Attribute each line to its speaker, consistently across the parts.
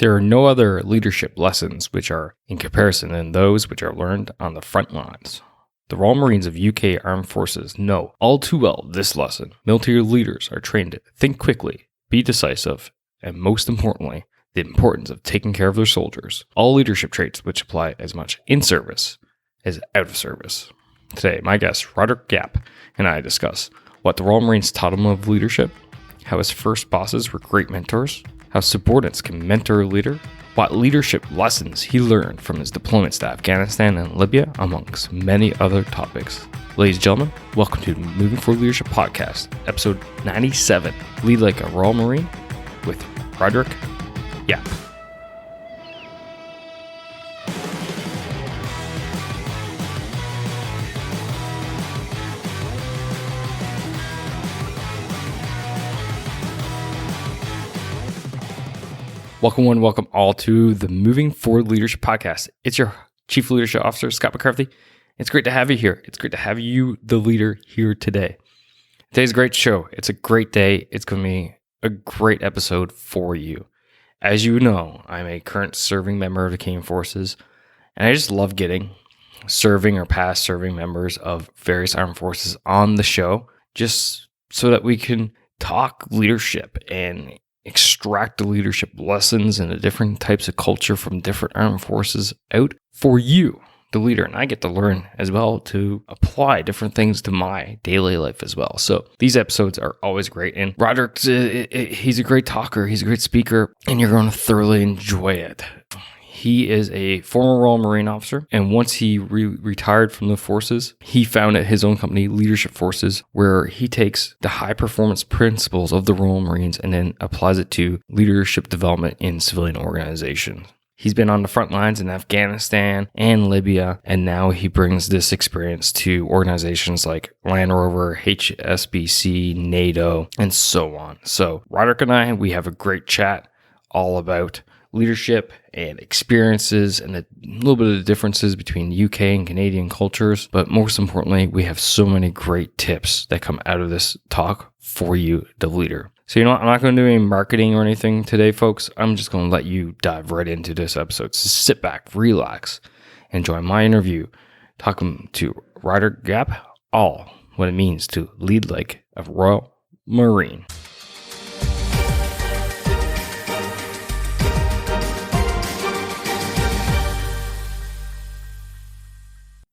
Speaker 1: There are no other leadership lessons which are in comparison than those which are learned on the front lines. The Royal Marines of UK Armed Forces know all too well this lesson. Military leaders are trained to think quickly, be decisive, and most importantly, the importance of taking care of their soldiers. All leadership traits which apply as much in service as out of service. Today, my guest, Roderic Yapp, and I discuss what the Royal Marines taught him of leadership, how his first bosses were great mentors, how subordinates can mentor a leader, what leadership lessons he learned from his deployments to Afghanistan and Libya, amongst many other topics. Ladies and gentlemen, welcome to the Moving Forward Leadership Podcast, episode 97, Lead Like a Royal Marine, with Roderic Yapp. Welcome all to the Moving Forward Leadership Podcast. It's your Chief Leadership Officer, Scott McCarthy. It's great to have you here. It's great to have you, the leader, here today. Today's a great show. It's a great day. It's going to be a great episode for you. As you know, I'm a current serving member of the Canadian Forces, and I just love getting serving or past serving members of various armed forces on the show, just so that we can talk leadership and extract the leadership lessons and the different types of culture from different armed forces out for you, the leader. And I get to learn as well to apply different things to my daily life as well. So these episodes are always great. And Roderic, he's a great talker. He's a great speaker, and you're going to thoroughly enjoy it. He is a former Royal Marine officer, and once he retired from the forces, he founded his own company, Leadership Forces, where he takes the high performance principles of the Royal Marines and then applies it to leadership development in civilian organizations. He's been on the front lines in Afghanistan and Libya, and now he brings this experience to organizations like Land Rover, HSBC, NATO, and so on. So Roderic and I, we have a great chat all about leadership and experiences and a little bit of the differences between UK and Canadian cultures. But most importantly, we have so many great tips that come out of this talk for you, the leader. So, I'm not going to do any marketing or anything today, folks. I'm just going to let you dive right into this episode. So sit back, relax, enjoy my interview, talking to Roderic Yapp, all what it means to lead like a Royal Marine.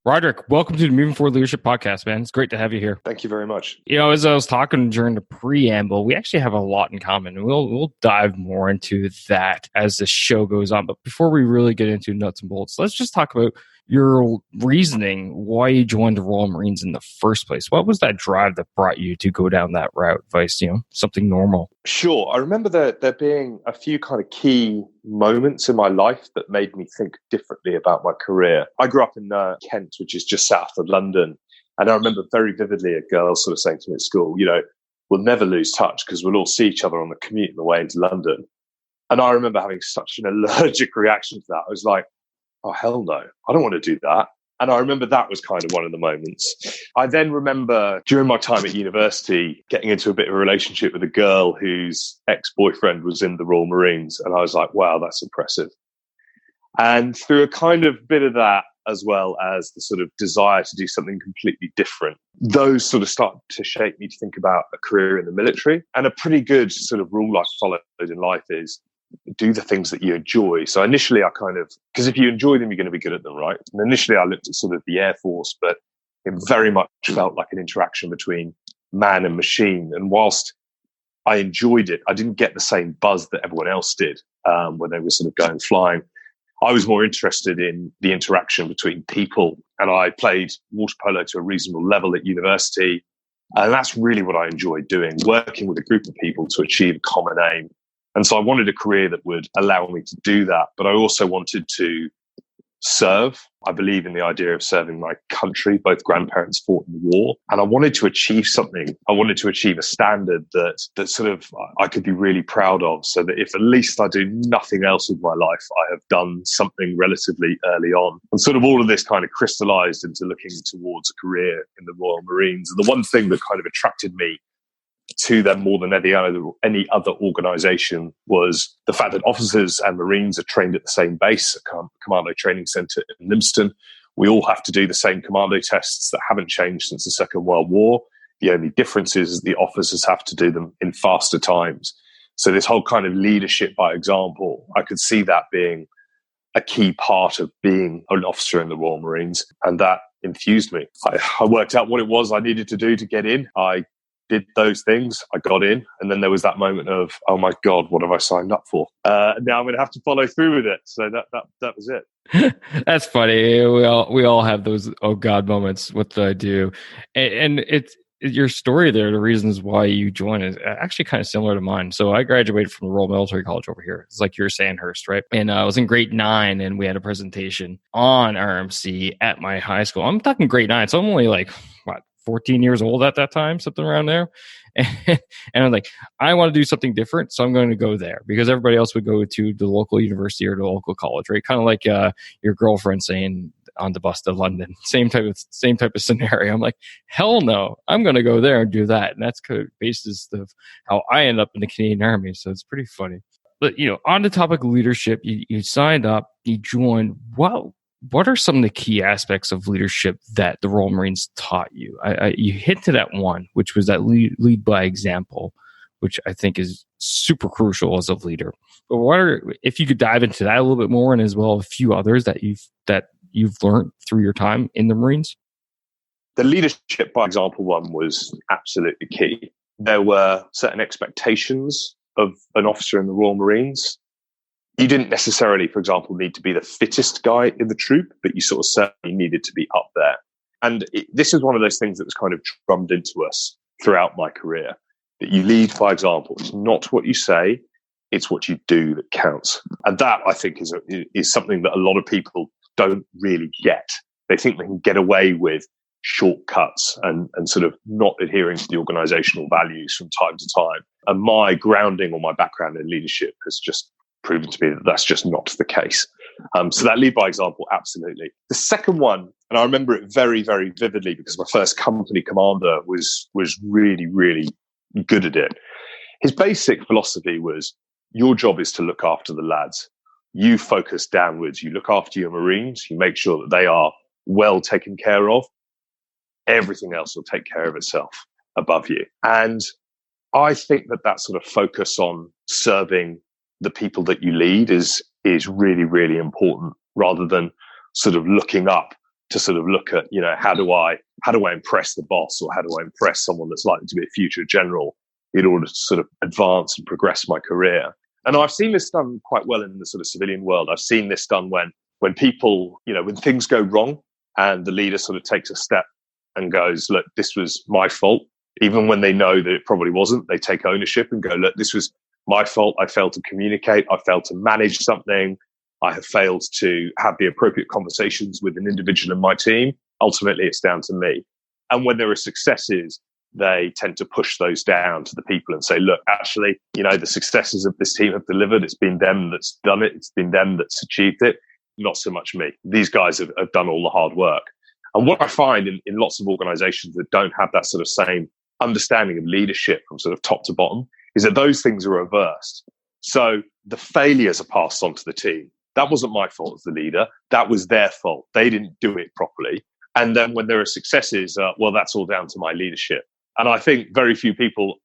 Speaker 1: Roderic, welcome to the Moving Forward Leadership Podcast, man. It's great to have you here.
Speaker 2: Thank you very much.
Speaker 1: As I was talking during the preamble, we actually have a lot in common, and we'll dive more into that as the show goes on. But before we really get into nuts and bolts, let's just talk about your reasoning why you joined the Royal Marines in the first place. What was that drive that brought you to go down that route, Vice? Something normal.
Speaker 2: Sure. I remember there being a few kind of key moments in my life that made me think differently about my career. I grew up in Kent, which is just south of London. And I remember very vividly a girl sort of saying to me at school, we'll never lose touch because we'll all see each other on the commute on the way into London. And I remember having such an allergic reaction to that. I was like, oh, hell no, I don't want to do that. And I remember that was kind of one of the moments. I then remember during my time at university getting into a bit of a relationship with a girl whose ex-boyfriend was in the Royal Marines. And I was like, wow, that's impressive. And through a kind of bit of that, as well as the sort of desire to do something completely different, those sort of started to shape me to think about a career in the military. And a pretty good sort of rule I've followed in life is do the things that you enjoy. So initially because if you enjoy them, you're going to be good at them, right? And initially I looked at sort of the Air Force, but it very much felt like an interaction between man and machine. And whilst I enjoyed it, I didn't get the same buzz that everyone else did when they were sort of going flying. I was more interested in the interaction between people, and I played water polo to a reasonable level at university. And that's really what I enjoyed doing, working with a group of people to achieve a common aim. And so I wanted a career that would allow me to do that, but I also wanted to serve. I believe in the idea of serving my country. Both grandparents fought in the war, and I wanted to achieve something. I wanted to achieve a standard that sort of I could be really proud of, so that if at least I do nothing else with my life, I have done something relatively early on. And sort of all of this kind of crystallized into looking towards a career in the Royal Marines. And the one thing that kind of attracted me to them more than any other organization was the fact that officers and Marines are trained at the same base at Commando Training Center in Livingston. We all have to do the same commando tests that haven't changed since the Second World War. The only difference is the officers have to do them in faster times. So this whole kind of leadership by example, I could see that being a key part of being an officer in the Royal Marines. And that infused me. I worked out what it was I needed to do to get in. I did those things. I got in. And then there was that moment of, oh my God, what have I signed up for? Now I'm going to have to follow through with it. So that was it.
Speaker 1: That's funny. We all have those oh God moments. What did I do? And it's your story there. The reasons why you joined is actually kind of similar to mine. So I graduated from the Royal Military College over here. It's like you're Sandhurst, right? And I was in grade 9, and we had a presentation on RMC at my high school. I'm talking grade 9, so I'm only like 14 years old at that time, something around there. And I'm like, I want to do something different, so I'm going to go there, because everybody else would go to the local university or the local college, right? Kind of like your girlfriend saying on the bus to London, same type of scenario. I'm like, hell no, I'm going to go there and do that. And that's kind of basis of how I end up in the Canadian Army. So it's pretty funny. But on the topic of leadership, you signed up, you joined. What are some of the key aspects of leadership that the Royal Marines taught you? You hit to that one, which was that lead by example, which I think is super crucial as a leader. But if you could dive into that a little bit more, and as well a few others that you've learned through your time in the Marines?
Speaker 2: The leadership by example one was absolutely key. There were certain expectations of an officer in the Royal Marines. You didn't necessarily, for example, need to be the fittest guy in the troop, but you sort of certainly needed to be up there. And this is one of those things that was kind of drummed into us throughout my career, that you lead by example. It's not what you say, it's what you do that counts. And that, I think, is something that a lot of people don't really get. They think they can get away with shortcuts and sort of not adhering to the organizational values from time to time. And my grounding or my background in leadership has just proven to me that that's just not the case. So that lead by example, absolutely. The second one, and I remember it very, very vividly because my first company commander was really, really good at it. His basic philosophy was, your job is to look after the lads. You focus downwards. You look after your Marines. You make sure that they are well taken care of. Everything else will take care of itself above you. And I think that sort of focus on serving the people that you lead is really, really important, rather than sort of looking up to sort of look at, how do I impress the boss, or how do I impress someone that's likely to be a future general in order to sort of advance and progress my career. And I've seen this done quite well in the sort of civilian world. I've seen this done when people, when things go wrong and the leader sort of takes a step and goes, look, this was my fault. Even when they know that it probably wasn't, they take ownership and go, look, this was my fault. I failed to communicate. I failed to manage something. I have failed to have the appropriate conversations with an individual in my team. Ultimately, it's down to me. And when there are successes, they tend to push those down to the people and say, look, actually, the successes of this team have delivered. It's been them that's done it. It's been them that's achieved it. Not so much me. These guys have done all the hard work. And what I find in lots of organizations that don't have that sort of same understanding of leadership from sort of top to bottom is that those things are reversed. So the failures are passed on to the team. That wasn't my fault as the leader. That was their fault. They didn't do it properly. And then when there are successes, well, that's all down to my leadership. And I think very few people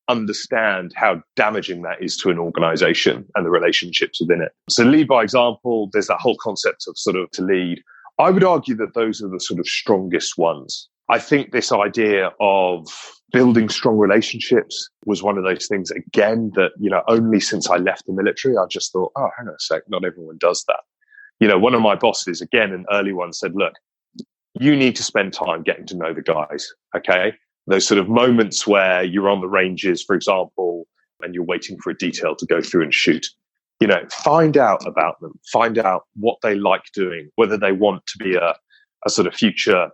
Speaker 2: understand how damaging that is to an organization and the relationships within it. So lead by example, there's that whole concept of sort of to lead. I would argue that those are the sort of strongest ones. I think this idea of building strong relationships was one of those things, again, that, only since I left the military, I just thought, oh, hang on a sec, not everyone does that. One of my bosses, again, an early one, said, look, you need to spend time getting to know the guys, okay? Those sort of moments where you're on the ranges, for example, and you're waiting for a detail to go through and shoot. Find out about them, find out what they like doing, whether they want to be a sort of future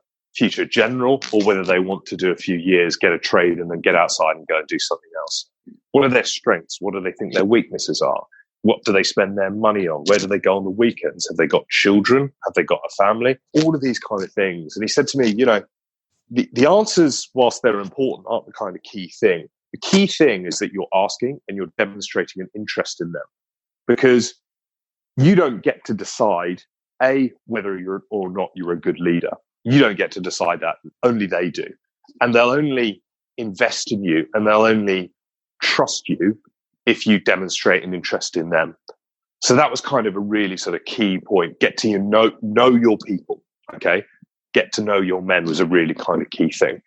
Speaker 2: general, or whether they want to do a few years, get a trade, and then get outside and go and do something else. What are their strengths? What do they think their weaknesses are? What do they spend their money on? Where do they go on the weekends? Have they got children? Have they got a family? All of these kind of things. And he said to me, the answers, whilst they're important, aren't the kind of key thing. The key thing is that you're asking and you're demonstrating an interest in them, because you don't get to decide, whether you're or not you're a good leader. You don't get to decide that. Only they do. And they'll only invest in you and they'll only trust you if you demonstrate an interest in them. So that was kind of a really sort of key point. Get to know your people, okay? Get to know your men was a really kind of key thing.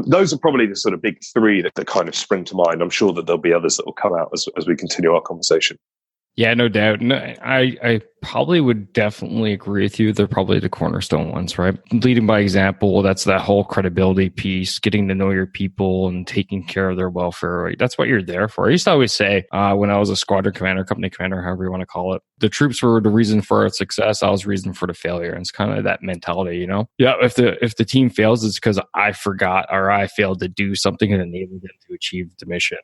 Speaker 2: Those are probably the sort of big three that kind of spring to mind. I'm sure that there'll be others that will come out as we continue our conversation.
Speaker 1: Yeah, no doubt. No, I probably would definitely agree with you. They're probably the cornerstone ones, right? Leading by example, that's that whole credibility piece, getting to know your people and taking care of their welfare, right? That's what you're there for. I used to always say when I was a squadron commander, company commander, however you want to call it, the troops were the reason for our success. I was the reason for the failure. And it's kind of that mentality, you know? Yeah, if the team fails, it's because I forgot or I failed to do something and enable them to achieve the mission.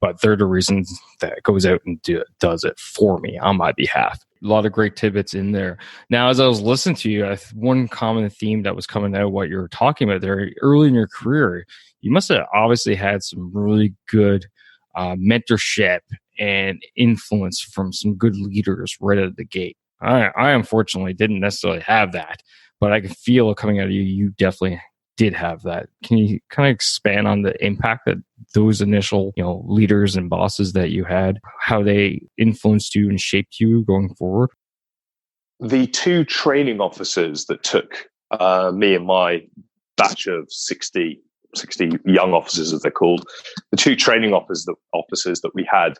Speaker 1: But they're the reason that goes out and does it for me on my behalf. A lot of great tidbits in there. Now, as I was listening to you, one common theme that was coming out of what you were talking about there early in your career, you must have obviously had some really good mentorship and influence from some good leaders right out of the gate. I unfortunately didn't necessarily have that, but I can feel it coming out of you. You definitely did have that. Can you kind of expand on the impact that those initial, leaders and bosses that you had, how they influenced you and shaped you going forward?
Speaker 2: The two training officers that took me and my batch of 60 young officers, as they're called, the two training officers that we had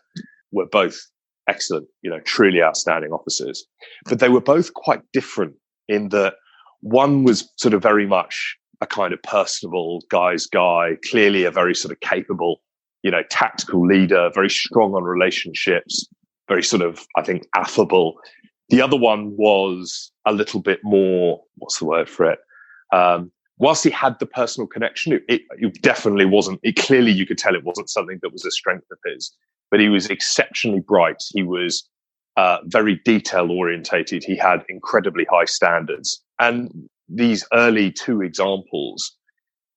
Speaker 2: were both excellent, truly outstanding officers. But they were both quite different in that one was sort of very much a kind of personable guy's guy, clearly a very sort of capable, tactical leader, very strong on relationships, very sort of, I think, affable. The other one was a little bit more, what's the word for it? Whilst he had the personal connection, it definitely wasn't, clearly you could tell it wasn't something that was a strength of his, but he was exceptionally bright. He was very detail orientated. He had incredibly high standards. And these early two examples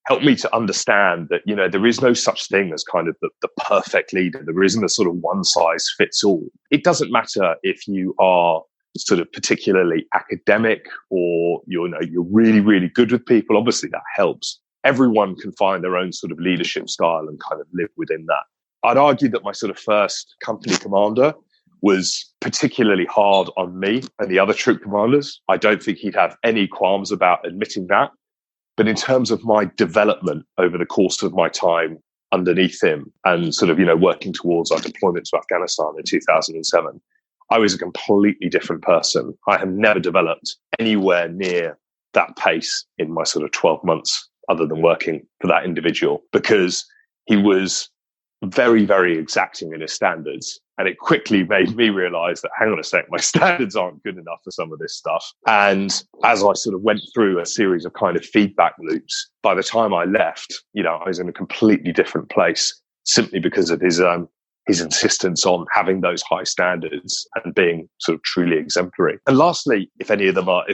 Speaker 2: helped me to understand that, there is no such thing as kind of the perfect leader. There isn't a sort of one size fits all. It doesn't matter if you are sort of particularly academic or you're really, really good with people. Obviously that helps. Everyone can find their own sort of leadership style and kind of live within that. I'd argue that my sort of first company commander was particularly hard on me and the other troop commanders. I don't think he'd have any qualms about admitting that. But in terms of my development over the course of my time underneath him and sort of, working towards our deployment to Afghanistan in 2007, I was a completely different person. I have never developed anywhere near that pace in my sort of 12 months other than working for that individual, because he was very, very exacting in his standards. And it quickly made me realize that, hang on a sec, my standards aren't good enough for some of this stuff. And as I sort of went through a series of kind of feedback loops, by the time I left, I was in a completely different place simply because of his insistence on having those high standards and being sort of truly exemplary. And lastly, if any of them are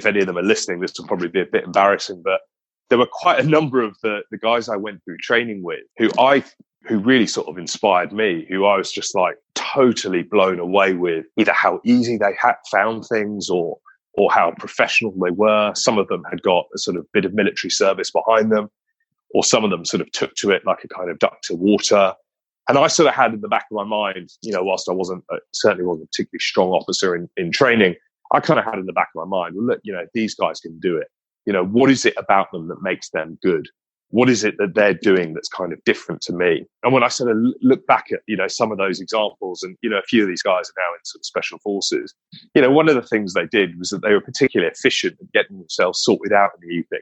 Speaker 2: listening, this will probably be a bit embarrassing, but there were quite a number of the guys I went through training with who really sort of inspired me, who I was just like totally blown away with either how easy they had found things or how professional they were. Some of them had got a sort of bit of military service behind them, or some of them sort of took to it like a kind of duck to water. And I sort of had in the back of my mind, whilst I certainly wasn't a particularly strong officer in training, I kind of had in the back of my mind, well, look, these guys can do it. What is it about them that makes them good? What is it that they're doing that's kind of different to me? And when I sort of look back at, some of those examples, and, a few of these guys are now in sort of special forces, one of the things they did was that they were particularly efficient at getting themselves sorted out in the evening,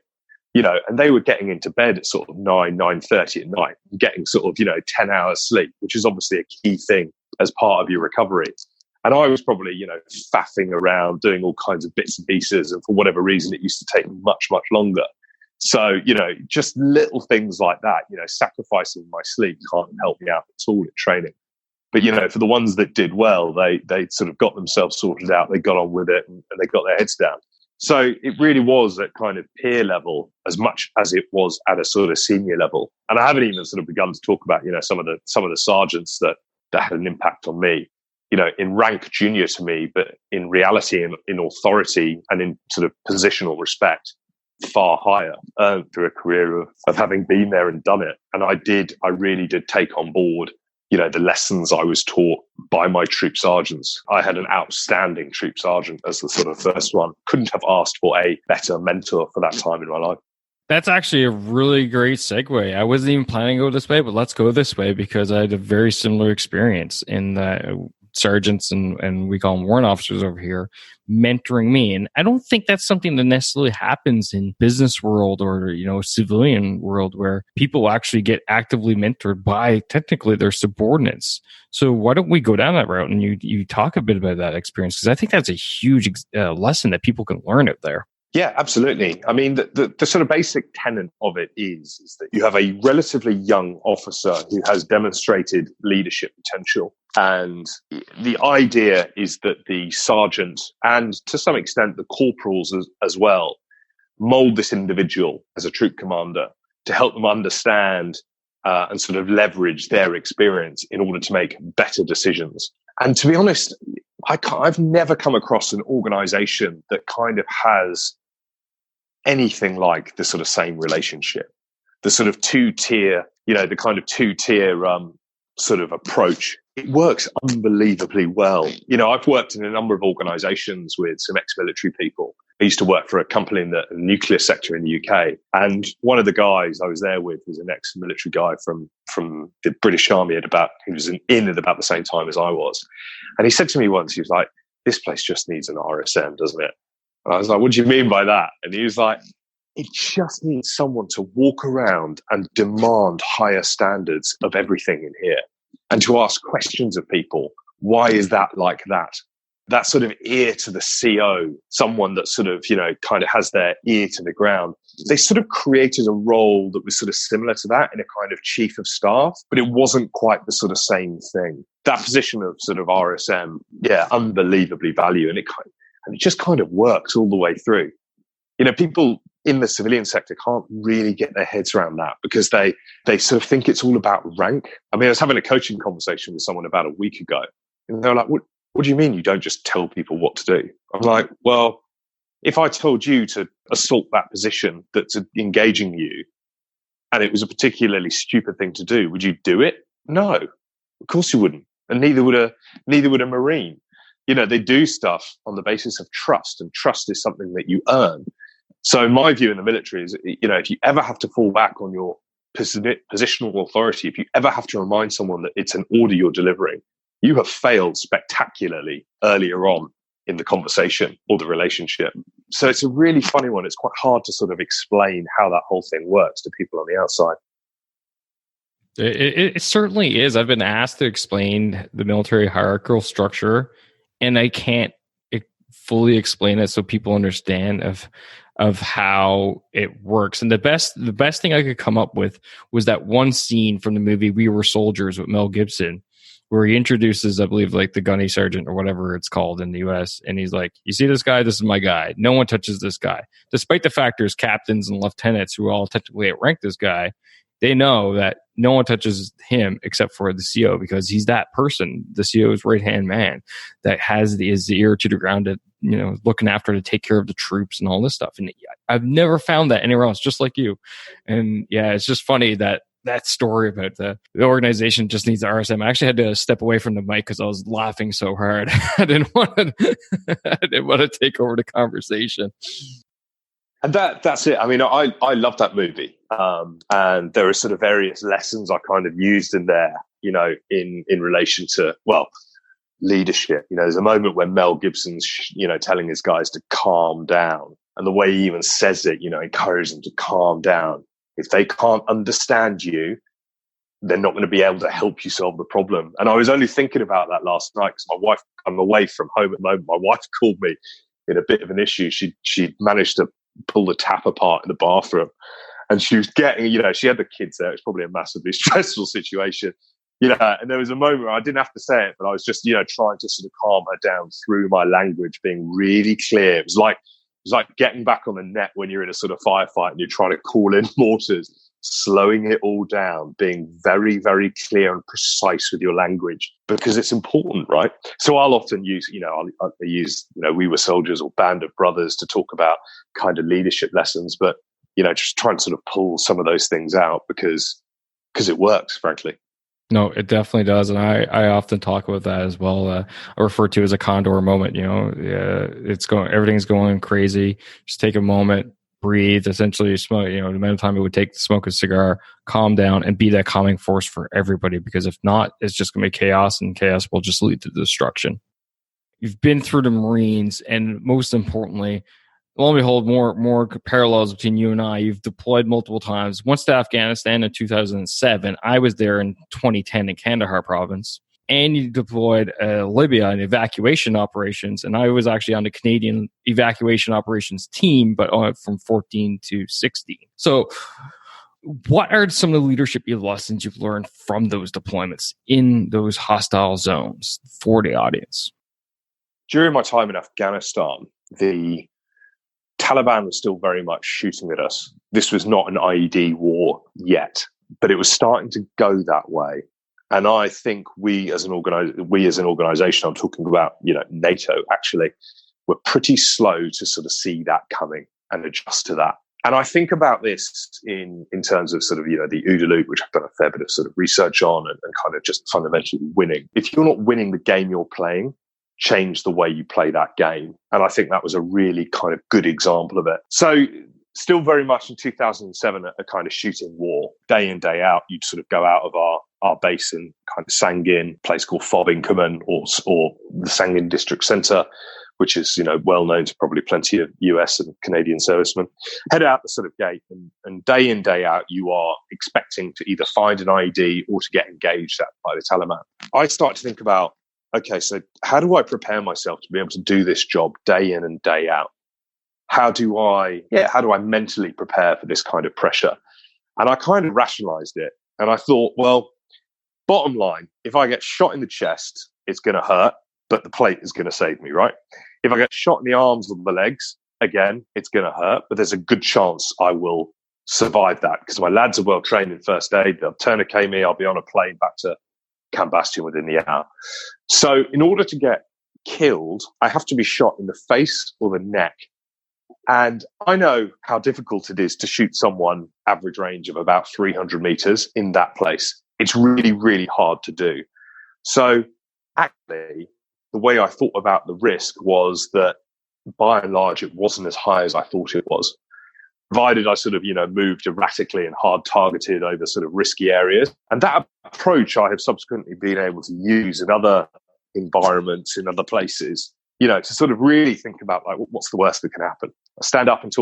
Speaker 2: and they were getting into bed at sort of 9:30 at night, getting sort of, 10 hours sleep, which is obviously a key thing as part of your recovery. And I was probably, faffing around, doing all kinds of bits and pieces. And for whatever reason, it used to take much, much longer. So, just little things like that, sacrificing my sleep can't help me out at all at training. But, for the ones that did well, they sort of got themselves sorted out. They got on with it and they got their heads down. So it really was at kind of peer level as much as it was at a sort of senior level. And I haven't even sort of begun to talk about, some of the sergeants that had an impact on me, in rank junior to me, but in reality, in authority and in sort of positional respect, far higher, through a career of having been there and done it. And I really did take on board, the lessons I was taught by my troop sergeants. I had an outstanding troop sergeant as the sort of first one. Couldn't have asked for a better mentor for that time in my life.
Speaker 1: That's actually a really great segue. I wasn't even planning to go this way, but let's go this way because I had a very similar experience in that sergeants and we call them warrant officers over here mentoring me. And I don't think that's something that necessarily happens in business world or, civilian world where people actually get actively mentored by technically their subordinates. So why don't we go down that route and you talk a bit about that experience? Because I think that's a huge lesson that people can learn out there.
Speaker 2: Yeah, absolutely. I mean, the sort of basic tenet of it is that you have a relatively young officer who has demonstrated leadership potential. And the idea is that the sergeant and to some extent the corporals as well mold this individual as a troop commander to help them understand and sort of leverage their experience in order to make better decisions. And to be honest, I've never come across an organization that kind of has anything like the sort of same relationship, the sort of two-tier, the kind of two-tier sort of approach. It works unbelievably well. I've worked in a number of organizations with some ex-military people. I used to work for a company in the nuclear sector in the UK. And one of the guys I was there with was an ex-military guy from the British Army he was in at about the same time as I was. And he said to me once, he was like, "This place just needs an RSM, doesn't it?" And I was like, "What do you mean by that?" And he was like, "It just needs someone to walk around and demand higher standards of everything in here and to ask questions of people. Why is that like that?" That sort of ear to the CO, someone that sort of, kind of has their ear to the ground. They sort of created a role that was sort of similar to that in a kind of chief of staff, but it wasn't quite the sort of same thing. That position of sort of RSM, unbelievably value. And it just kind of works all the way through. People in the civilian sector can't really get their heads around that because they sort of think it's all about rank. I mean, I was having a coaching conversation with someone about a week ago, and they're like, what do you mean you don't just tell people what to do? I'm like, well, if I told you to assault that position that's engaging you and it was a particularly stupid thing to do, would you do it? No, of course you wouldn't. And neither would a Marine. They do stuff on the basis of trust, and trust is something that you earn. So my view in the military is, if you ever have to fall back on your positional authority, if you ever have to remind someone that it's an order you're delivering, you have failed spectacularly earlier on in the conversation or the relationship. So it's a really funny one. It's quite hard to sort of explain how that whole thing works to people on the outside.
Speaker 1: It certainly is. I've been asked to explain the military hierarchical structure, and I can't fully explain it so people understand of how it works. And the best thing I could come up with was that one scene from the movie We Were Soldiers with Mel Gibson, where he introduces, I believe, like the gunny sergeant or whatever it's called in the US. And he's like, "You see this guy? This is my guy. No one touches this guy." Despite the fact there's captains and lieutenants who all technically outrank this guy, they know that no one touches him except for the CO because he's that person, the CO's right-hand man that has his ear to the ground, to, looking after to take care of the troops and all this stuff. And I've never found that anywhere else, just like you. And yeah, it's just funny that story about the organization just needs the RSM. I actually had to step away from the mic because I was laughing so hard. I didn't want to take over the conversation.
Speaker 2: And that's it. I mean, I love that movie. And there are sort of various lessons I kind of used in there, in relation to, leadership. There's a moment when Mel Gibson's, telling his guys to calm down. And the way he even says it, encourages them to calm down. If they can't understand you, they're not going to be able to help you solve the problem. And I was only thinking about that last night because I'm away from home at the moment. My wife called me in a bit of an issue. She managed to pull the tap apart in the bathroom, and she was getting, she had the kids there. It's probably a massively stressful situation, and there was a moment where I didn't have to say it, but I was just, trying to sort of calm her down through my language, being really clear. It was like It's like getting back on the net when you're in a sort of firefight and you're trying to call in mortars, slowing it all down, being very, very clear and precise with your language, because it's important, right? So I'll often use, I'll use, We Were Soldiers or Band of Brothers to talk about kind of leadership lessons, but, just trying to sort of pull some of those things out because it works, frankly.
Speaker 1: No, it definitely does, and I often talk about that as well. I refer to it as a condor moment. Everything's going crazy. Just take a moment, breathe. Essentially, smoke. The amount of time it would take to smoke a cigar, calm down, and be that calming force for everybody. Because if not, it's just going to be chaos, and chaos will just lead to destruction. You've been through the Marines, and most importantly, lo and behold, more parallels between you and I. You've deployed multiple times. Once to Afghanistan in 2007. I was there in 2010 in Kandahar province. And you deployed Libya in evacuation operations. And I was actually on the Canadian evacuation operations team, but from 14 to 16. So what are some of the leadership lessons you've learned from those deployments in those hostile zones for the audience?
Speaker 2: During my time in Afghanistan, the Taliban was still very much shooting at us. This was not an IED war yet, but it was starting to go that way. And I think we as an organization, I'm talking about, NATO actually, were pretty slow to sort of see that coming and adjust to that. And I think about this in terms of sort of, the OODA loop, which I've done a fair bit of sort of research on and kind of just fundamentally winning. If you're not winning the game you're playing, change the way you play that game. And I think that was a really kind of good example of it. So still very much in 2007, a kind of shooting war. Day in, day out, you'd sort of go out of our base in kind of Sangin, a place called Fob Inkerman or the Sangin District Centre, which is, well known to probably plenty of US and Canadian servicemen. Head out the sort of gate and day in, day out, you are expecting to either find an IED or to get engaged by the Taliban. I start to think about, okay, so how do I prepare myself to be able to do this job day in and day out? How do I mentally prepare for this kind of pressure? And I kind of rationalized it. And I thought, well, bottom line, if I get shot in the chest, it's going to hurt, but the plate is going to save me, right? If I get shot in the arms or the legs, again, it's going to hurt, but there's a good chance I will survive that because my lads are well trained in first aid. They'll tourniquet me. I'll be on a plane back to Camp Bastion within the hour. So in order to get killed, I have to be shot in the face or the neck. And I know how difficult it is to shoot someone average range of about 300 meters in that place. It's really, really hard to do. So actually, the way I thought about the risk was that by and large, it wasn't as high as I thought it was. Provided I sort of, moved erratically and hard targeted over sort of risky areas. And that approach I have subsequently been able to use in other environments, in other places, to sort of really think about like, what's the worst that can happen? I stand up and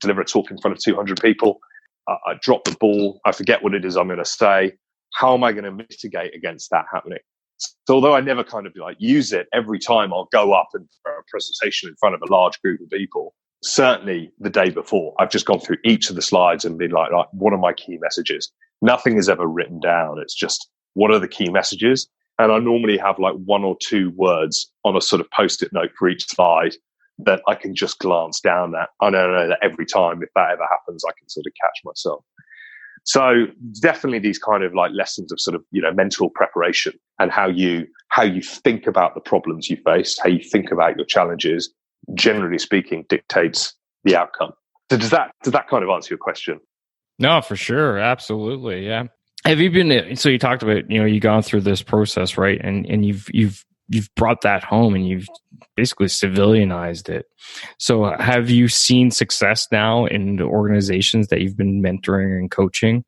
Speaker 2: deliver a talk in front of 200 people. I drop the ball. I forget what it is I'm going to say. How am I going to mitigate against that happening? So although I never kind of use it every time I'll go up and for a presentation in front of a large group of people, certainly the day before, I've just gone through each of the slides and been like, what are my key messages? Nothing is ever written down. It's just, what are the key messages? And I normally have like one or two words on a sort of post-it note for each slide that I can just glance down at. I know that every time, if that ever happens, I can sort of catch myself. So definitely these kind of like lessons of sort of, mental preparation and how you think about the problems you face, how you think about your challenges, generally speaking, dictates the outcome. So does that kind of answer your question?
Speaker 1: No, for sure. Absolutely. Yeah. Have you been, so you talked about, you've gone through this process, right? And you've brought that home and you've basically civilianized it. So have you seen success now in the organizations that you've been mentoring and coaching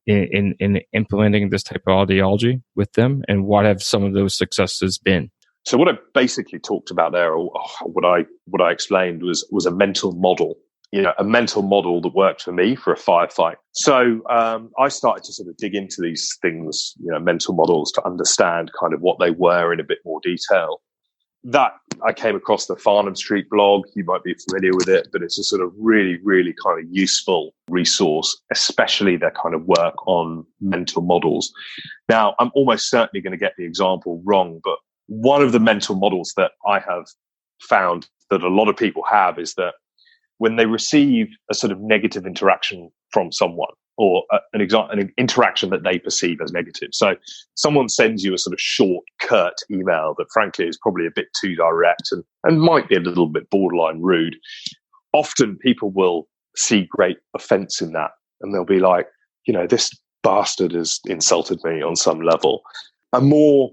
Speaker 1: in implementing this type of ideology with them? And what have some of those successes been?
Speaker 2: So what I basically talked about there, or what I explained was a mental model, a mental model that worked for me for a firefight. So I started to sort of dig into these things, mental models to understand kind of what they were in a bit more detail. That I came across the Farnham Street blog. You might be familiar with it, but it's a sort of really, really kind of useful resource, especially their kind of work on mental models. Now, I'm almost certainly going to get the example wrong, but one of the mental models that I have found that a lot of people have is that when they receive a sort of negative interaction from someone, or an interaction that they perceive as negative. So someone sends you a sort of short, curt email that frankly is probably a bit too direct and might be a little bit borderline rude. Often people will see great offense in that, and they'll be like, this bastard has insulted me on some level. A more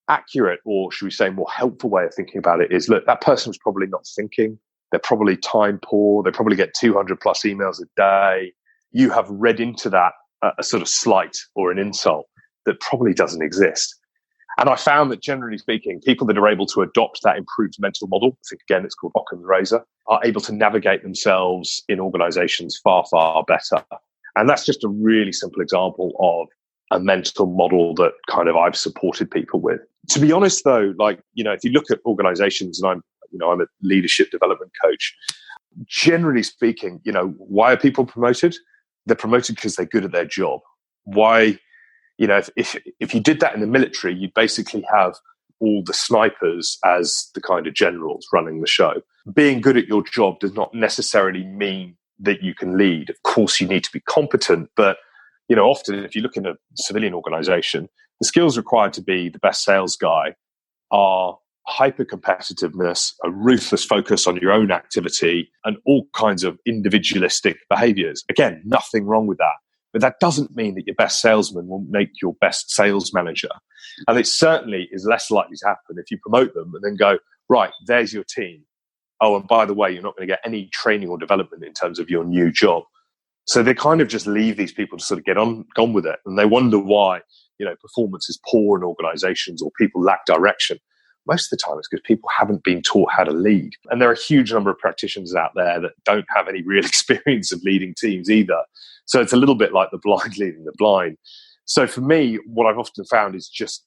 Speaker 2: accurate, or should we say more helpful way of thinking about it is, look, that person was probably not thinking. They're probably time poor. They probably get 200 plus emails a day. You have read into that a sort of slight or an insult that probably doesn't exist. And I found that generally speaking, people that are able to adopt that improved mental model, I think again, it's called Occam's razor, are able to navigate themselves in organizations far, far better. And that's just a really simple example of a mental model that kind of I've supported people with. To be honest though, if you look at organizations, and I'm a leadership development coach, generally speaking, why are people promoted? They're promoted because they're good at their job. Why, if you did that in the military, you'd basically have all the snipers as the kind of generals running the show. Being good at your job does not necessarily mean that you can lead. Of course, you need to be competent, but often if you look in a civilian organization, the skills required to be the best sales guy are hyper-competitiveness, a ruthless focus on your own activity, and all kinds of individualistic behaviors. Again, nothing wrong with that. But that doesn't mean that your best salesman will make your best sales manager. And it certainly is less likely to happen if you promote them and then go, right, there's your team. Oh, and by the way, you're not going to get any training or development in terms of your new job. So they kind of just leave these people to sort of get on with it. And they wonder why, performance is poor in organizations or people lack direction. Most of the time it's because people haven't been taught how to lead. And there are a huge number of practitioners out there that don't have any real experience of leading teams either. So it's a little bit like the blind leading the blind. So for me, what I've often found is just,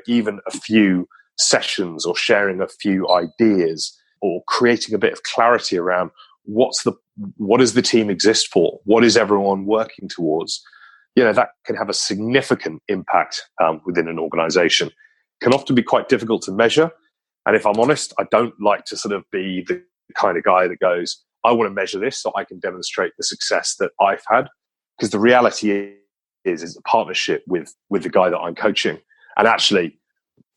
Speaker 2: even a few sessions or sharing a few ideas or creating a bit of clarity around what does the team exist for? What is everyone working towards? That can have a significant impact within an organization. Can often be quite difficult to measure. And if I'm honest, I don't like to sort of be the kind of guy that goes, I want to measure this so I can demonstrate the success that I've had. Because the reality is a partnership with the guy that I'm coaching. And actually,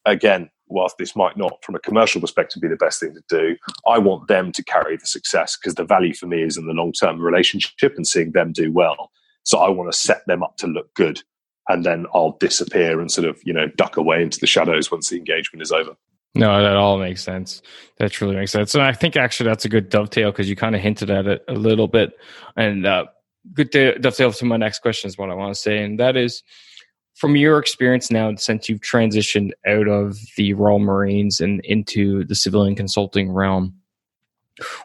Speaker 2: again, whilst this might not from a commercial perspective be the best thing to do, I want them to carry the success because the value for me is in the long-term relationship and seeing them do well. So I want to set them up to look good. And then I'll disappear and sort of, duck away into the shadows once the engagement is over.
Speaker 1: No, that all makes sense. That truly makes sense. And I think actually that's a good dovetail because you kind of hinted at it a little bit. And good dovetail to my next question is what I want to say. And that is, from your experience now, since you've transitioned out of the Royal Marines and into the civilian consulting realm,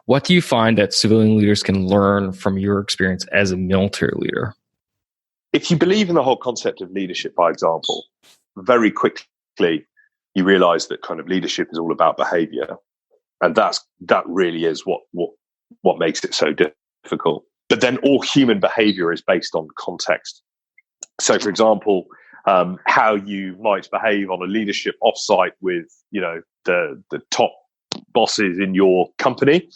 Speaker 1: what do you find that civilian leaders can learn from your experience as a military leader?
Speaker 2: If you believe in the whole concept of leadership by example, very quickly you realize that kind of leadership is all about behavior. And that really is what makes it so difficult. But then all human behavior is based on context. So for example, how you might behave on a leadership offsite with, the top bosses in your company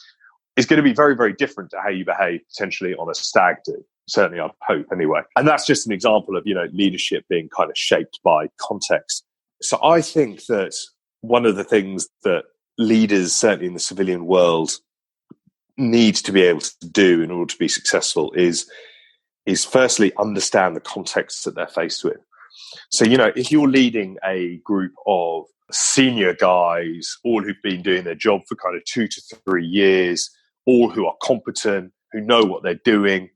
Speaker 2: is going to be very, very different to how you behave potentially on a stag do. Certainly, I hope anyway. And that's just an example of, leadership being kind of shaped by context. So I think that one of the things that leaders, certainly in the civilian world, need to be able to do in order to be successful is firstly understand the context that they're faced with. So, if you're leading a group of senior guys, all who've been doing their job for kind of 2 to 3 years, all who are competent, who know what they're doing,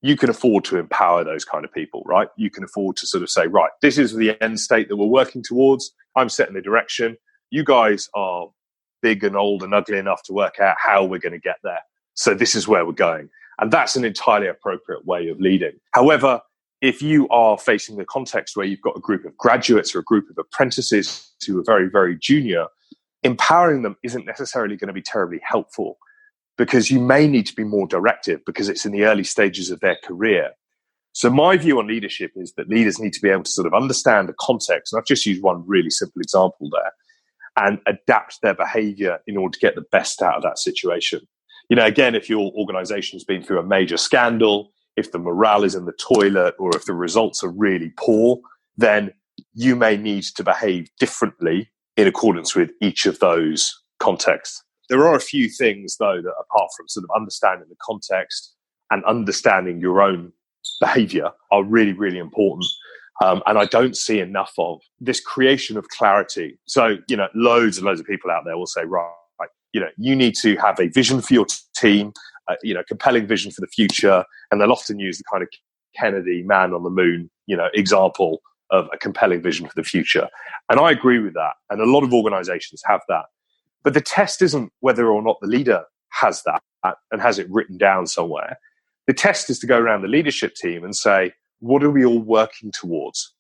Speaker 2: you can afford to empower those kind of people, right? You can afford to sort of say, right, this is the end state that we're working towards. I'm setting the direction. You guys are big and old and ugly enough to work out how we're going to get there. So this is where we're going. And that's an entirely appropriate way of leading. However, if you are facing the context where you've got a group of graduates or a group of apprentices who are very, very junior, empowering them isn't necessarily going to be terribly helpful, because you may need to be more directive because it's in the early stages of their career. So my view on leadership is that leaders need to be able to sort of understand the context. And I've just used one really simple example there, and adapt their behavior in order to get the best out of that situation. Again, if your organization's been through a major scandal, if the morale is in the toilet, or if the results are really poor, then you may need to behave differently in accordance with each of those contexts. There are a few things, though, that apart from sort of understanding the context and understanding your own behavior are really, really important. And I don't see enough of this creation of clarity. So, loads and loads of people out there will say, right, you need to have a vision for your team, compelling vision for the future. And they'll often use the kind of Kennedy man on the moon, example of a compelling vision for the future. And I agree with that. And a lot of organizations have that. But the test isn't whether or not the leader has that and has it written down somewhere. The test is to go around the leadership team and say, what are we all working towards?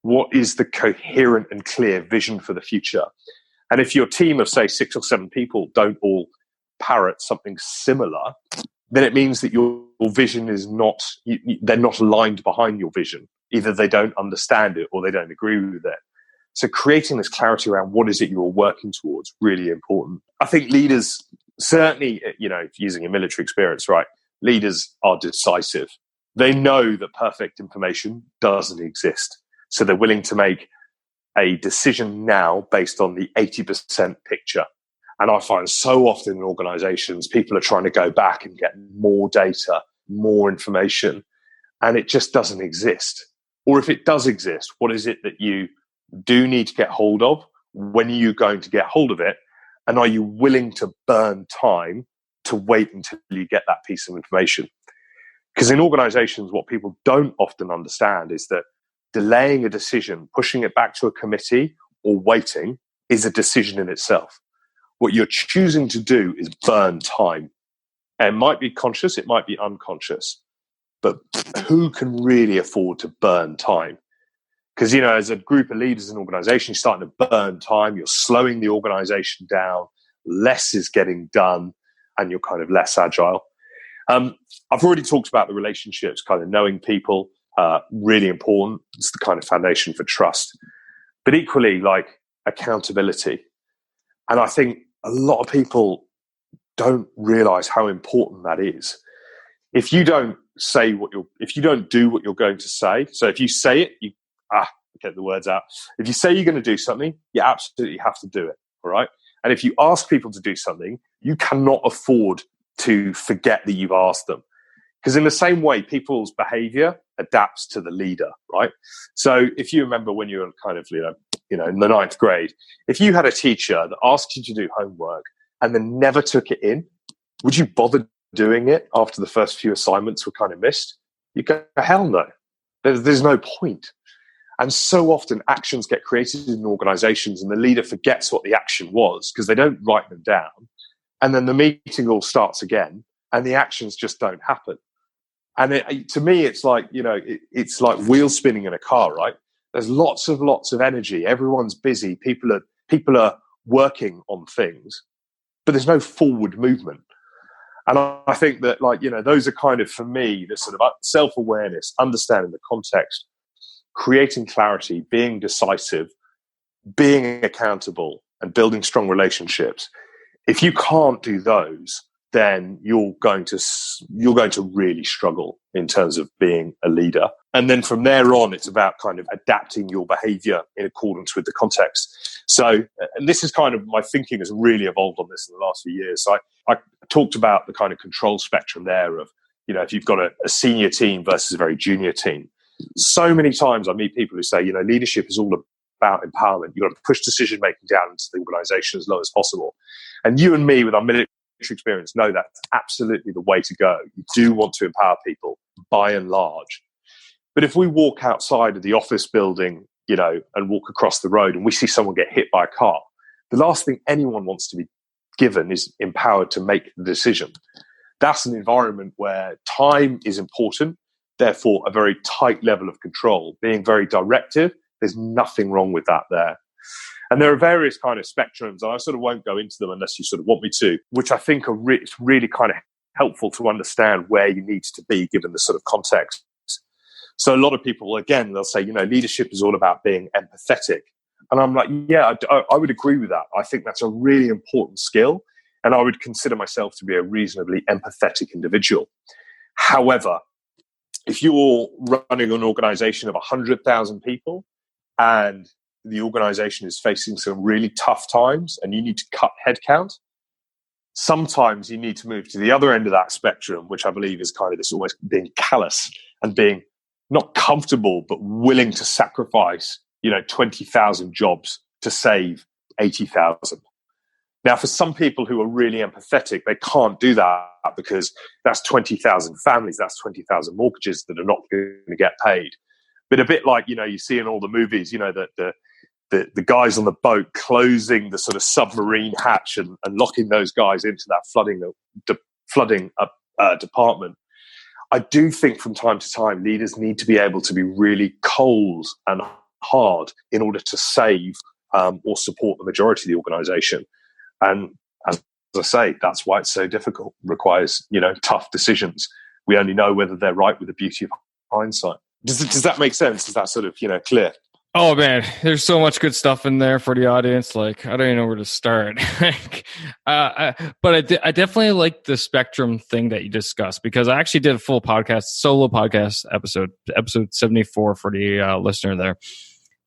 Speaker 2: What is the coherent and clear vision for the future? And if your team of, say, 6 or 7 people don't all parrot something similar, then it means that your vision is not, they're not aligned behind your vision. Either they don't understand it or they don't agree with it. So creating this clarity around what is it you're working towards, really important. I think leaders, certainly, using a military experience, right? Leaders are decisive. They know that perfect information doesn't exist. So they're willing to make a decision now based on the 80% picture. And I find so often in organizations, people are trying to go back and get more data, more information, and it just doesn't exist. Or if it does exist, what is it that you do need to get hold of? When are you going to get hold of it? And are you willing to burn time to wait until you get that piece of information? Because in organizations, what people don't often understand is that delaying a decision, pushing it back to a committee, or waiting is a decision in itself. What you're choosing to do is burn time. And it might be conscious, it might be unconscious. But who can really afford to burn time? Because, as a group of leaders in an organization, you're starting to burn time, you're slowing the organization down, less is getting done, and you're kind of less agile. I've already talked about the relationships, kind of knowing people, really important. It's the kind of foundation for trust. But equally, like accountability. And I think a lot of people don't realize how important that is. If you don't if you don't do what you're going to say, so if you say it, get the words out. If you say you're going to do something, you absolutely have to do it. All right. And if you ask people to do something, you cannot afford to forget that you've asked them. Because in the same way, people's behavior adapts to the leader, right? So if you remember when you were kind of, in the 9th grade, if you had a teacher that asked you to do homework and then never took it in, would you bother doing it after the first few assignments were kind of missed? You go, hell no. There's no point. And so often actions get created in organizations and the leader forgets what the action was because they don't write them down. And then the meeting all starts again and the actions just don't happen. And to me, it's like, it's like wheels spinning in a car, right? There's lots of energy. Everyone's busy. People are working on things, but there's no forward movement. And I think that, those are kind of, for me, the sort of self-awareness, understanding the context, creating clarity, being decisive, being accountable, and building strong relationships. If you can't do those, then you're going to really struggle in terms of being a leader. And then from there on, it's about kind of adapting your behavior in accordance with the context. So, and this is kind of, my thinking has really evolved on this in the last few years. So I talked about the kind of control spectrum there of, if you've got a senior team versus a very junior team. So many times I meet people who say, leadership is all about empowerment. You've got to push decision-making down into the organization as low as possible. And you and me with our military experience know that's absolutely the way to go. You do want to empower people by and large. But if we walk outside of the office building, and walk across the road and we see someone get hit by a car, the last thing anyone wants to be given is empowered to make the decision. That's an environment where time is important, therefore a very tight level of control, being very directive. There's nothing wrong with that there. And there are various kind of spectrums, and I sort of won't go into them unless you sort of want me to, which I think are really kind of helpful to understand where you need to be given the sort of context. So a lot of people, again, they'll say, leadership is all about being empathetic. And I'm like, yeah, I would agree with that. I think that's a really important skill. And I would consider myself to be a reasonably empathetic individual. However, if you're running an organization of 100,000 people and the organization is facing some really tough times and you need to cut headcount, sometimes you need to move to the other end of that spectrum, which I believe is kind of this almost being callous and being not comfortable, but willing to sacrifice, 20,000 jobs to save 80,000. Now, for some people who are really empathetic, they can't do that because that's 20,000 families, that's 20,000 mortgages that are not going to get paid. But a bit like, you see in all the movies, that the guys on the boat closing the sort of submarine hatch and locking those guys into that flooding department. I do think from time to time, leaders need to be able to be really cold and hard in order to save or support the majority of the organization. And as I say, that's why it's so difficult. It requires, tough decisions. We only know whether they're right with the beauty of hindsight. Does that make sense? Is that sort of, clear?
Speaker 1: Oh man, there's so much good stuff in there for the audience. Like, I don't even know where to start. But I definitely like the spectrum thing that you discussed, because I actually did a full solo podcast episode 74 for the listener there.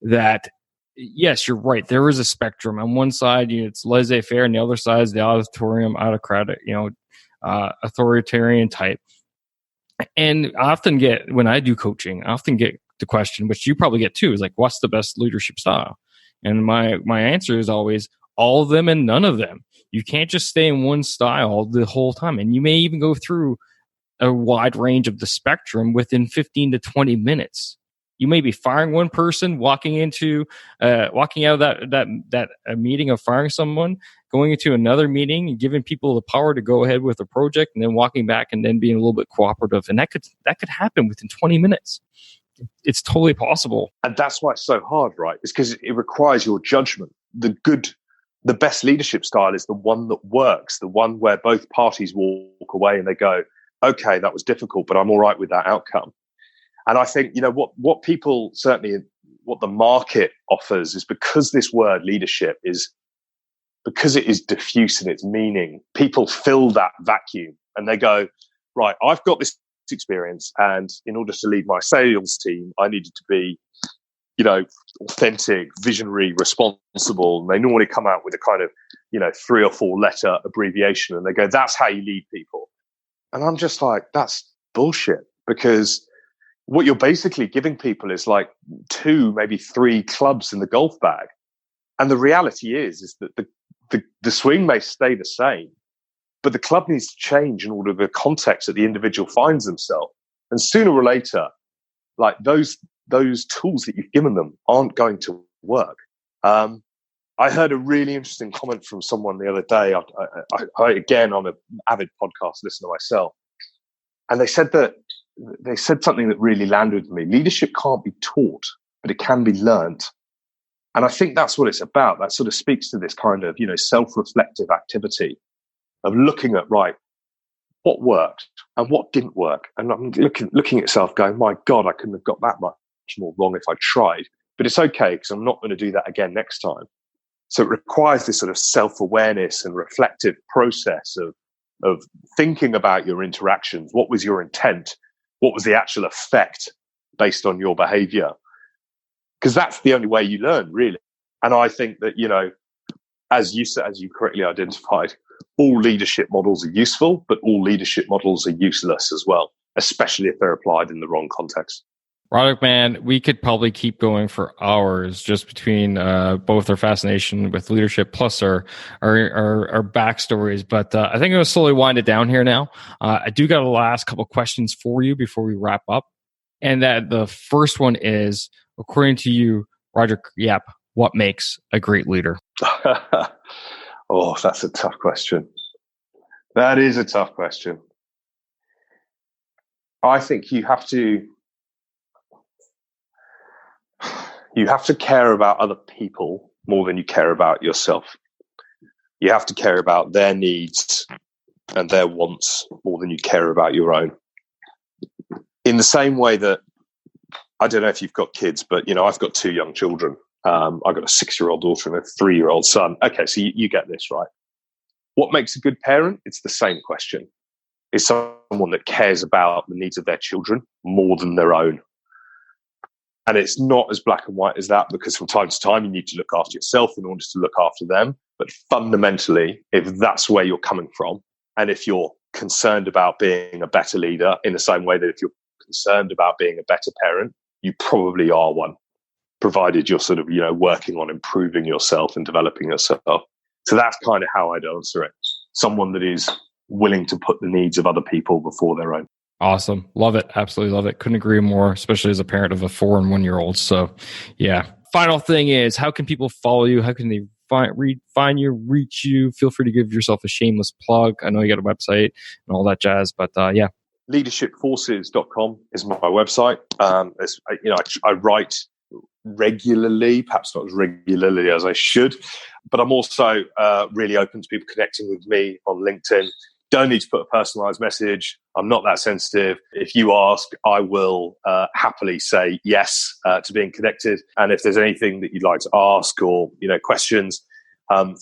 Speaker 1: That yes, you're right. There is a spectrum. On one side, it's laissez-faire, and the other side is the autocratic, authoritarian type. And I often get, when I do coaching, the question, which you probably get too, is like, what's the best leadership style? And my answer is always all of them and none of them. You can't just stay in one style the whole time. And you may even go through a wide range of the spectrum within 15 to 20 minutes. You may be firing one person, walking out of that meeting of firing someone, going into another meeting and giving people the power to go ahead with a project, and then walking back and then being a little bit cooperative. And that could happen within 20 minutes. It's totally possible.
Speaker 2: And that's why it's so hard, right? It's because it requires your judgment. The best leadership style is the one that works, the one where both parties walk away and they go, okay, that was difficult, but I'm all right with that outcome. And I think, what people, certainly what the market offers, is because this word leadership because it is diffuse in its meaning, people fill that vacuum and they go, right, I've got this experience, and in order to lead my sales team, I needed to be, authentic, visionary, responsible. And they normally come out with a kind of, 3 or 4 letter abbreviation, and they go, that's how you lead people. And I'm just like, that's bullshit, because what you're basically giving people is like 2, maybe 3 clubs in the golf bag. And the reality is that the swing may stay the same, but the club needs to change in order to the context that the individual finds themselves. And sooner or later, like those tools that you've given them aren't going to work. I heard a really interesting comment from someone the other day. Again, I'm an avid podcast listener myself. And they said something that really landed with me. Leadership can't be taught, but it can be learned. And I think that's what it's about. That sort of speaks to this kind of, self-reflective activity of looking at, right, what worked and what didn't work. And I'm looking at yourself going, my God, I couldn't have got that much more wrong if I tried. But it's okay, because I'm not going to do that again next time. So it requires this sort of self-awareness and reflective process of thinking about your interactions. What was your intent? What was the actual effect based on your behavior? Because that's the only way you learn, really. And I think that, as you correctly identified, all leadership models are useful, but all leadership models are useless as well, especially if they're applied in the wrong context.
Speaker 1: Roderic, man, we could probably keep going for hours just between both our fascination with leadership plus our backstories. But I think I'm going to slowly wind it down here now. I do got a last couple questions for you before we wrap up. And that the first one is, according to you, Roderic Yapp, what makes a great leader?
Speaker 2: Oh, that's a tough question. That is a tough question. I think you have to care about other people more than you care about yourself. You have to care about their needs and their wants more than you care about your own. In the same way that, I don't know if you've got kids, but I've got 2 young children. I've got a 6-year-old daughter and a 3-year-old son. Okay, so you get this, right? What makes a good parent? It's the same question. Is someone that cares about the needs of their children more than their own. And it's not as black and white as that, because from time to time you need to look after yourself in order to look after them. But fundamentally, if that's where you're coming from, and if you're concerned about being a better leader in the same way that if you're concerned about being a better parent, you probably are one, provided you're sort of, working on improving yourself and developing yourself. So that's kind of how I'd answer it. Someone that is willing to put the needs of other people before their own.
Speaker 1: Awesome. Love it. Absolutely love it. Couldn't agree more, especially as a parent of a 4 and 1 year old. So yeah. Final thing is, how can people follow you? How can they find you, reach you? Feel free to give yourself a shameless plug. I know you got a website and all that jazz, but yeah.
Speaker 2: Leadershipforces.com is my website. I write regularly, perhaps not as regularly as I should, but I'm also really open to people connecting with me on LinkedIn. Don't need to put a personalized message. I'm not that sensitive. If you ask, I will happily say yes to being connected. And if there's anything that you'd like to ask or, questions,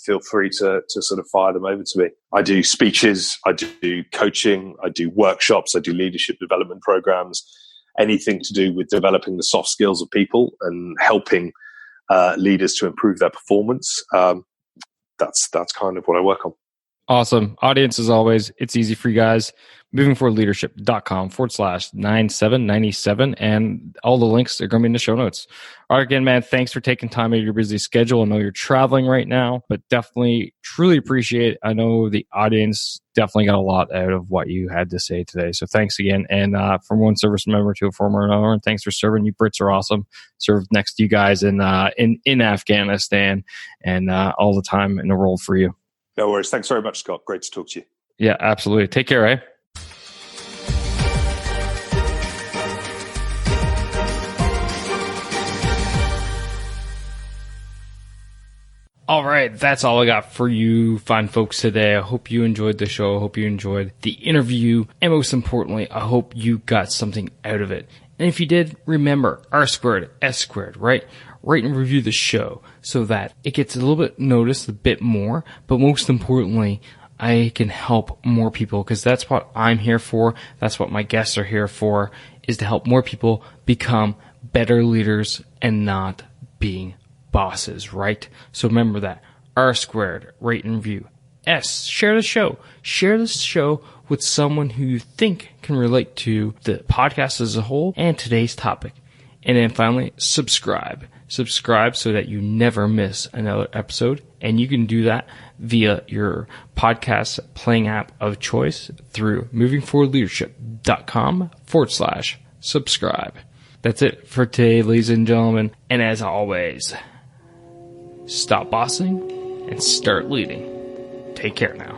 Speaker 2: feel free to sort of fire them over to me. I do speeches, I do coaching, I do workshops, I do leadership development programs, anything to do with developing the soft skills of people and helping leaders to improve their performance. That's kind of what I work on.
Speaker 1: Awesome. Audience, as always, it's easy for you guys. movingforwardleadership.com/9797. And all the links are going to be in the show notes. All right, again, man, thanks for taking time out of your busy schedule. I know you're traveling right now, but definitely truly appreciate it. I know the audience definitely got a lot out of what you had to say today. So thanks again. And from one service member to a former owner, and thanks for serving. You Brits are awesome. Served next to you guys in Afghanistan and all the time in the world for you.
Speaker 2: No worries. Thanks very much, Scott. Great to talk to you.
Speaker 1: Yeah, absolutely. Take care, eh? All right, that's all I got for you fine folks today. I hope you enjoyed the show. I hope you enjoyed the interview. And most importantly, I hope you got something out of it. And if you did, remember, R squared, S squared, right? Rate and review the show so that it gets a little bit noticed, a bit more. But most importantly, I can help more people, because that's what I'm here for. That's what my guests are here for, is to help more people become better leaders and not being bosses, right? So remember that. R squared, rate and review. S, share the show. Share this show with someone who you think can relate to the podcast as a whole and today's topic. And then finally, subscribe. Subscribe so that you never miss another episode. And you can do that via your podcast playing app of choice through movingforwardleadership.com/subscribe. That's it for today, ladies and gentlemen. And as always, stop bossing and start leading. Take care now.